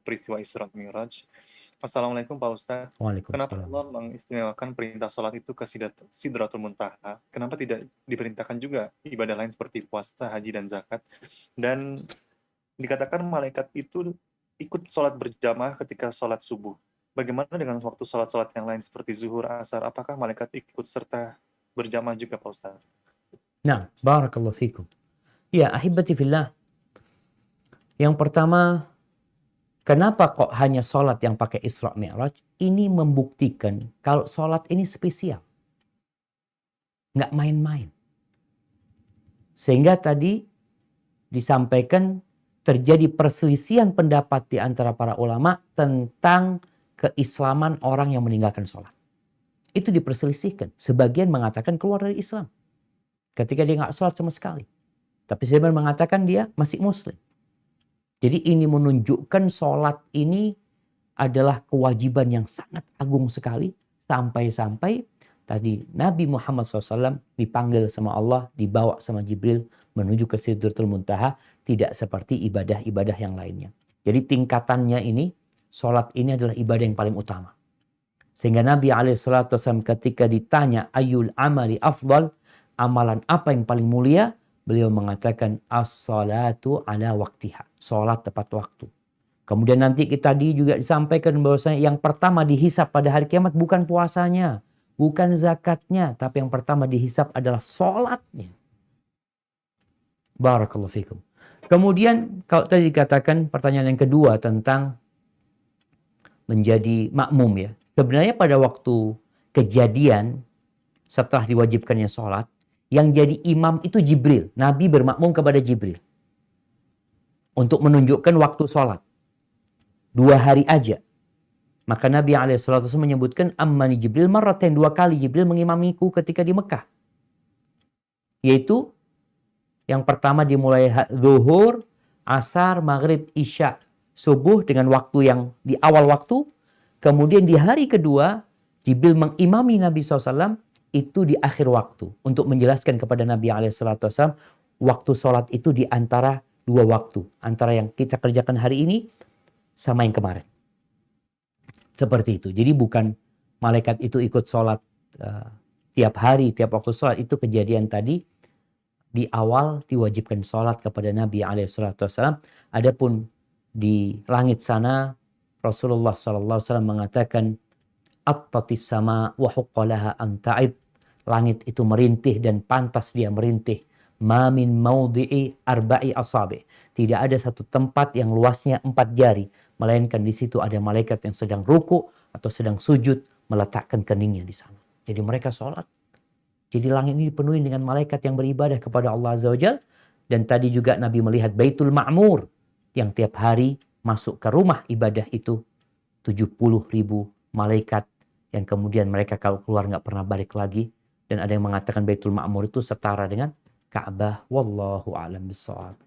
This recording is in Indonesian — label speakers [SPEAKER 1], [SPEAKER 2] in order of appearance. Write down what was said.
[SPEAKER 1] peristiwa Isra Mi'raj. Assalamualaikum Pak Ustadz. Kenapa
[SPEAKER 2] Waalaikumsalam.
[SPEAKER 1] Allah mengistimewakan perintah sholat itu ke Sidratul Muntaha? Kenapa tidak diperintahkan juga ibadah lain seperti puasa, haji, dan zakat? Dan dikatakan malaikat itu ikut sholat berjamaah ketika sholat subuh. Bagaimana dengan waktu sholat-sholat yang lain seperti zuhur, asar? Apakah malaikat ikut serta berjamaah juga Pak Ustadz?
[SPEAKER 2] Nah, barakallahu fikum. Ya, ahibati fillah. Yang pertama, kenapa kok hanya sholat yang pakai Isra Mi'raj? Ini membuktikan kalau sholat ini spesial. Nggak main-main. Sehingga tadi disampaikan terjadi perselisihan pendapat di antara para ulama tentang keislaman orang yang meninggalkan sholat. Itu diperselisihkan. Sebagian mengatakan keluar dari Islam ketika dia nggak sholat sama sekali. Tapi sebagian mengatakan dia masih muslim. Jadi ini menunjukkan sholat ini adalah kewajiban yang sangat agung sekali. Sampai-sampai tadi Nabi Muhammad SAW dipanggil sama Allah, dibawa sama Jibril menuju ke Sidratul Muntaha. Tidak seperti ibadah-ibadah yang lainnya. Jadi tingkatannya ini, sholat ini adalah ibadah yang paling utama. Sehingga Nabi SAW ketika ditanya ayul amali afdal, amalan apa yang paling mulia? Beliau mengatakan as-salatu ala waktiha. Salat tepat waktu. Kemudian nanti tadi juga disampaikan bahwasanya yang pertama dihisap pada hari kiamat bukan puasanya, bukan zakatnya, tapi yang pertama dihisap adalah salatnya. Barakallahu fikum. Kemudian kalau tadi dikatakan pertanyaan yang kedua tentang menjadi makmum ya. Sebenarnya pada waktu kejadian setelah diwajibkannya sholat, yang jadi imam itu Jibril. Nabi bermakmum kepada Jibril. Untuk menunjukkan waktu sholat. 2 hari aja. Maka Nabi SAW menyebutkan, Ammani Jibril marratain, 2 kali Jibril mengimamiku ketika di Mekah. Yaitu, yang pertama dimulai zuhur, asar, maghrib, isya, subuh dengan waktu yang di awal waktu. Kemudian di hari kedua, Jibril mengimami Nabi SAW, itu di akhir waktu. Untuk menjelaskan kepada Nabi SAW, waktu sholat itu di antara 2 waktu. Antara yang kita kerjakan hari ini, sama yang kemarin. Seperti itu. Jadi bukan malaikat itu ikut sholat tiap hari, tiap waktu sholat. Itu kejadian tadi, di awal diwajibkan sholat kepada Nabi SAW. Adapun di langit sana, Rasulullah SAW mengatakan, Attatis sama wa huqqalaha an ta'id. Langit itu merintih dan pantas dia merintih. Ma min maudhi'i arba'i asabi'. Tidak ada satu tempat yang luasnya 4 jari. Melainkan di situ ada malaikat yang sedang ruku atau sedang sujud meletakkan keningnya di sana. Jadi mereka sholat. Jadi langit ini dipenuhi dengan malaikat yang beribadah kepada Allah Azza wa Jalla. Dan tadi juga Nabi melihat Baitul Ma'mur. Yang tiap hari masuk ke rumah ibadah itu 70.000 malaikat. Yang kemudian mereka kalau keluar nggak pernah balik lagi. Dan ada yang mengatakan Baitul Ma'mur itu setara dengan Ka'bah. Wallahu a'lam bishawab.